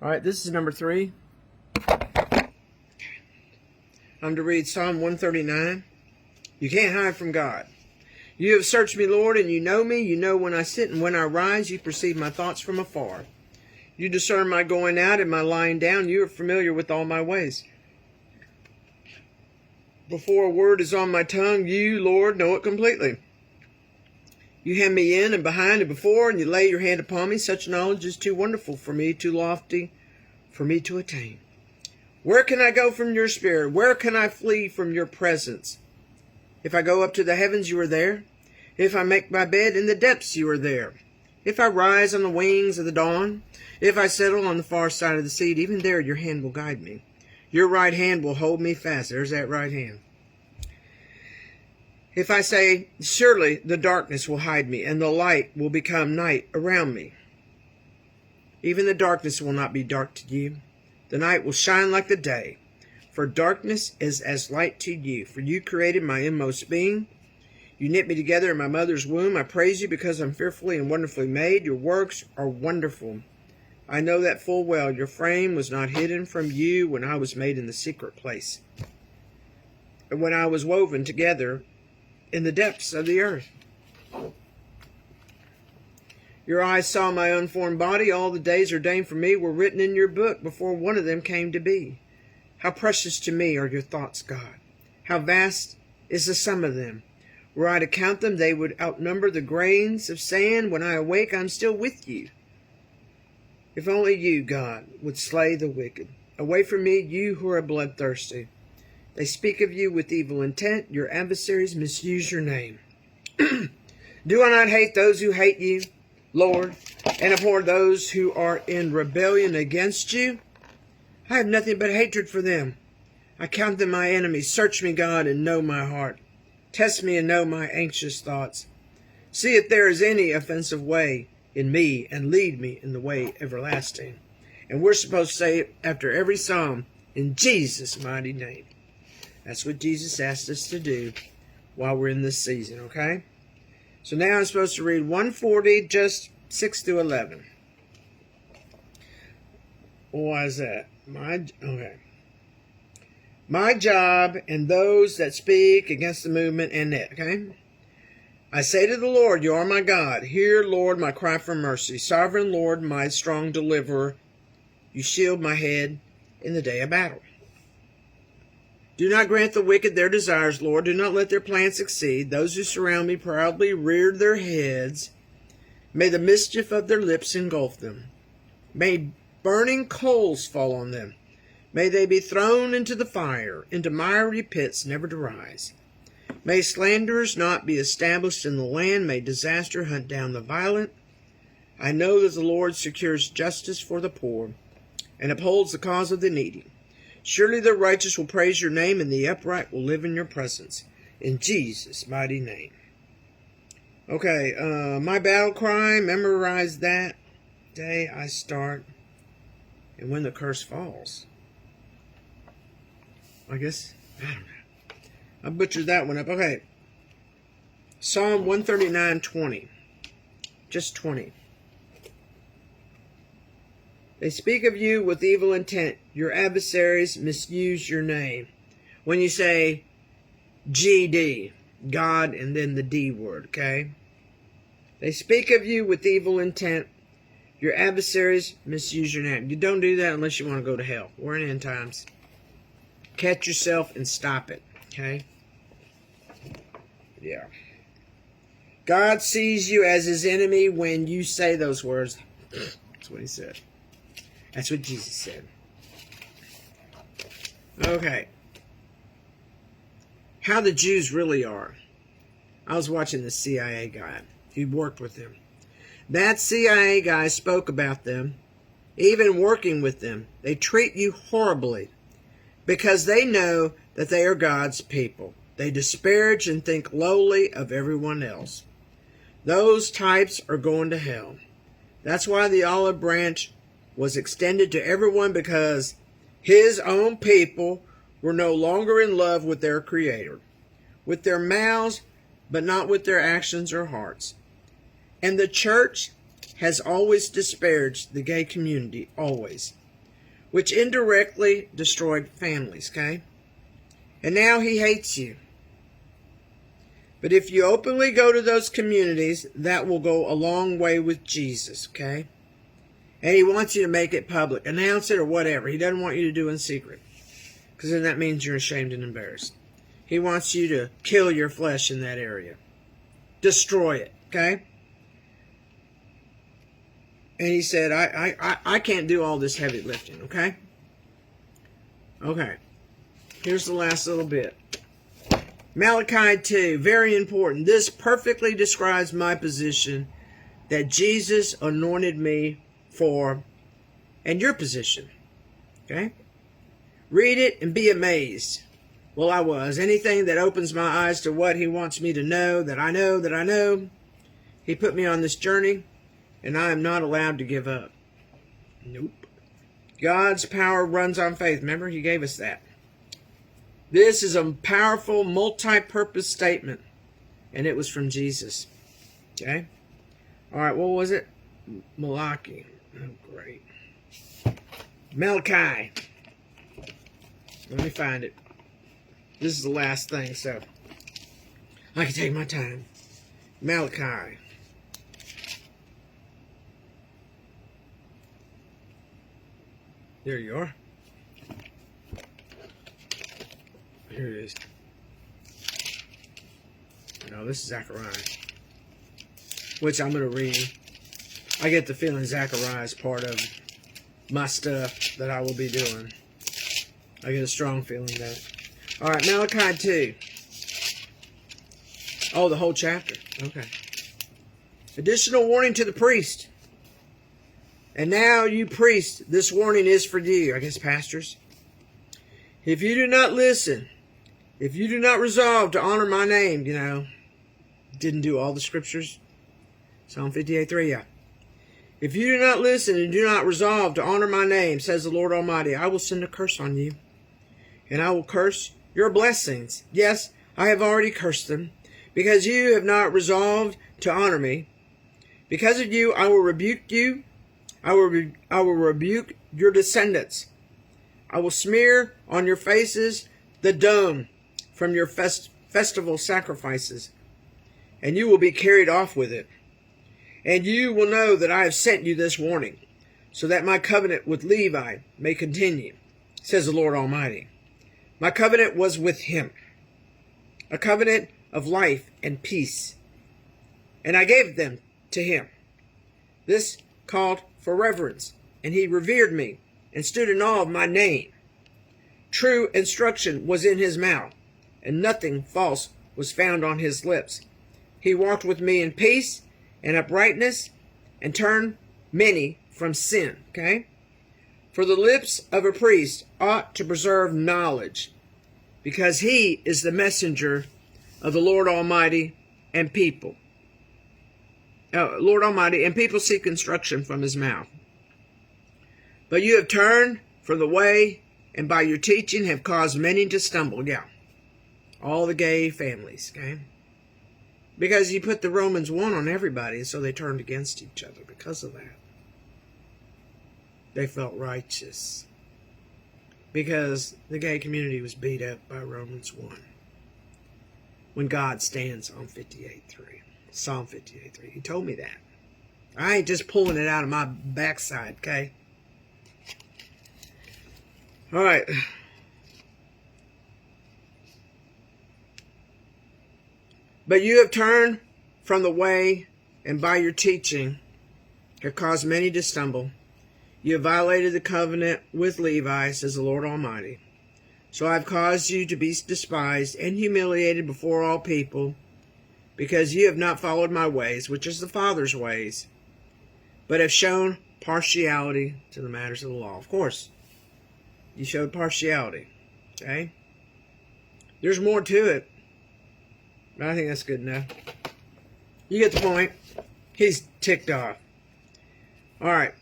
All right, this is number 3. I'm to read Psalm 139. You can't hide from God. You have searched me, Lord, and you know me. You know when I sit and when I rise. You perceive my thoughts from afar. You discern my going out and my lying down. You are familiar with all my ways. Before a word is on my tongue, you, Lord, know it completely. You hem me in and behind and before, and you lay your hand upon me. Such knowledge is too wonderful for me, too lofty for me to attain. Where can I go from your spirit? Where can I flee from your presence? If I go up to the heavens, you are there. If I make my bed in the depths, you are there. If I rise on the wings of the dawn, if I settle on the far side of the sea, even there your hand will guide me. Your right hand will hold me fast. There's that right hand. If I say, surely the darkness will hide me, and the light will become night around me. Even the darkness will not be dark to you. The night will shine like the day. For darkness is as light to you. For you created my inmost being. You knit me together in my mother's womb. I praise you because I'm fearfully and wonderfully made. Your works are wonderful. I know that full well. Your frame was not hidden from you when I was made in the secret place, and when I was woven together in the depths of the earth. Your eyes saw my unformed body. All the days ordained for me were written in your book before one of them came to be. How precious to me are your thoughts, God. How vast is the sum of them. Were I to count them, they would outnumber the grains of sand. When I awake, I'm still with you. If only you, God, would slay the wicked. Away from me, you who are bloodthirsty. They speak of you with evil intent. Your adversaries misuse your name. Do I not hate those who hate you, Lord, and abhor those who are in rebellion against you? I have nothing but hatred for them. I count them my enemies. Search me, God, and know my heart. Test me and know my anxious thoughts. See if there is any offensive way in me, and lead me in the way everlasting. And we're supposed to say it after every psalm, in Jesus' mighty name. That's what Jesus asked us to do while we're in this season, okay? So now I'm supposed to read 140, just 6 through 11. Why is that? Okay. My job and those that speak against the movement and it, okay? I say to the Lord, you are my God. Hear, Lord, my cry for mercy. Sovereign Lord, my strong deliverer. You shield my head in the day of battle. Do not grant the wicked their desires, Lord. Do not let their plans succeed. Those who surround me proudly rear their heads. May the mischief of their lips engulf them. May burning coals fall on them. May they be thrown into the fire, into miry pits never to rise. May slanderers not be established in the land. May disaster hunt down the violent. I know that the Lord secures justice for the poor and upholds the cause of the needy. Surely the righteous will praise your name, and the upright will live in your presence. In Jesus' mighty name. Okay, my battle cry, memorize that day I start, and when the curse falls. I guess, I don't know. I butchered that one up. Okay. Psalm 139:20. Just 20. They speak of you with evil intent. Your adversaries misuse your name. When you say GD, God, and then the D word, okay? They speak of you with evil intent. Your adversaries misuse your name. You don't do that unless you want to go to hell. We're in end times. Catch yourself and stop it, okay? Yeah. God sees you as his enemy when you say those words. That's what he said. That's what Jesus said. Okay. How the Jews really are. I was watching the CIA guy. He worked with them. That CIA guy spoke about them, even working with them. They treat you horribly because they know that they are God's people. They disparage and think lowly of everyone else. Those types are going to hell. That's why the olive branch was extended to everyone, because his own people were no longer in love with their Creator, with their mouths, but not with their actions or hearts. And the church has always disparaged the gay community, always. which indirectly destroyed families, okay? And now he hates you. But if you openly go to those communities, that will go a long way with Jesus, okay? And he wants you to make it public. Announce it or whatever. He doesn't want you to do it in secret. Because then that means you're ashamed and embarrassed. He wants you to kill your flesh in that area. Destroy it, okay? And he said, I can't do all this heavy lifting, okay? Okay. Here's the last little bit. Malachi 2, very important. This perfectly describes my position that Jesus anointed me for, and your position. Okay? Read it and be amazed. Well, I was. Anything that opens my eyes to what he wants me to know, that I know. He put me on this journey, and I am not allowed to give up. Nope. God's power runs on faith. Remember, he gave us that. This is a powerful, multi-purpose statement, and it was from Jesus. Okay? All right, what was it? Malachi. Oh, great. Malachi. Let me find it. This is the last thing, so I can take my time. Malachi. There you are. Here it is. No, this is Zechariah, which I'm going to read. I get the feeling Zechariah is part of my stuff that I will be doing. I get a strong feeling that. All right, Malachi 2. Oh, the whole chapter. Okay. Additional warning to the priest. And now, you priests, this warning is for you, I guess pastors. If you do not listen, if you do not resolve to honor my name, didn't do all the scriptures. Psalm 58:3, yeah. If you do not listen and do not resolve to honor my name, says the Lord Almighty, I will send a curse on you, and I will curse your blessings. Yes, I have already cursed them, because you have not resolved to honor me. Because of you, I will rebuke you. I will rebuke your descendants. I will smear on your faces the dung from your festival sacrifices, and you will be carried off with it. And you will know that I have sent you this warning, so that my covenant with Levi may continue, says the Lord Almighty. My covenant was with him, a covenant of life and peace, and I gave them to him. This called for reverence, and he revered me and stood in awe of my name. True instruction was in his mouth, and nothing false was found on his lips. He walked with me in peace and uprightness, and turned many from sin. Okay? For the lips of a priest ought to preserve knowledge, because he is the messenger of the Lord Almighty and people. Lord Almighty, and people seek instruction from his mouth. But you have turned from the way, and by your teaching have caused many to stumble. Yeah. All the gay families, okay? Because you put the Romans 1 on everybody, and so they turned against each other because of that. They felt righteous. Because the gay community was beat up by Romans 1. When God stands on 58:3. Psalm 58:3. He told me that. I ain't just pulling it out of my backside, okay? All right. But you have turned from the way, and by your teaching have caused many to stumble. You have violated the covenant with Levi, says the Lord Almighty. So I have caused you to be despised and humiliated before all people, because you have not followed my ways, which is the Father's ways, but have shown partiality to the matters of the law. Of course, you showed partiality. Okay? There's more to it, but I think that's good enough. You get the point. He's ticked off. All right.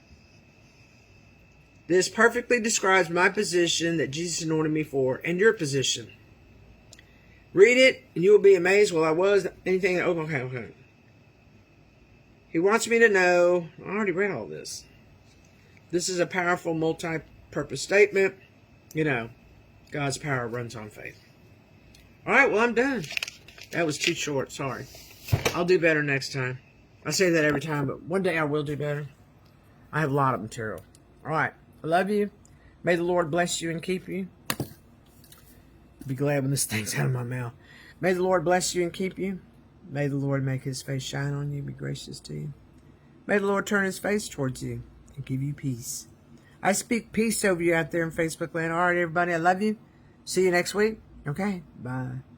This perfectly describes my position that Jesus anointed me for, and your position. Read it, and you will be amazed. Well, I was. Anything. Okay. He wants me to know. I already read all this. This is a powerful, multi purpose statement. You know, God's power runs on faith. All right, well, I'm done. That was too short. Sorry. I'll do better next time. I say that every time, but one day I will do better. I have a lot of material. All right. I love you. May the Lord bless you and keep you. Be glad when this thing's out of my mouth. May the Lord bless you and keep you. May the Lord make his face shine on you, be gracious to you. May the Lord turn his face towards you and give you peace. I speak peace over you out there in Facebook land. All right, everybody, I love you. See you next week. Okay, bye.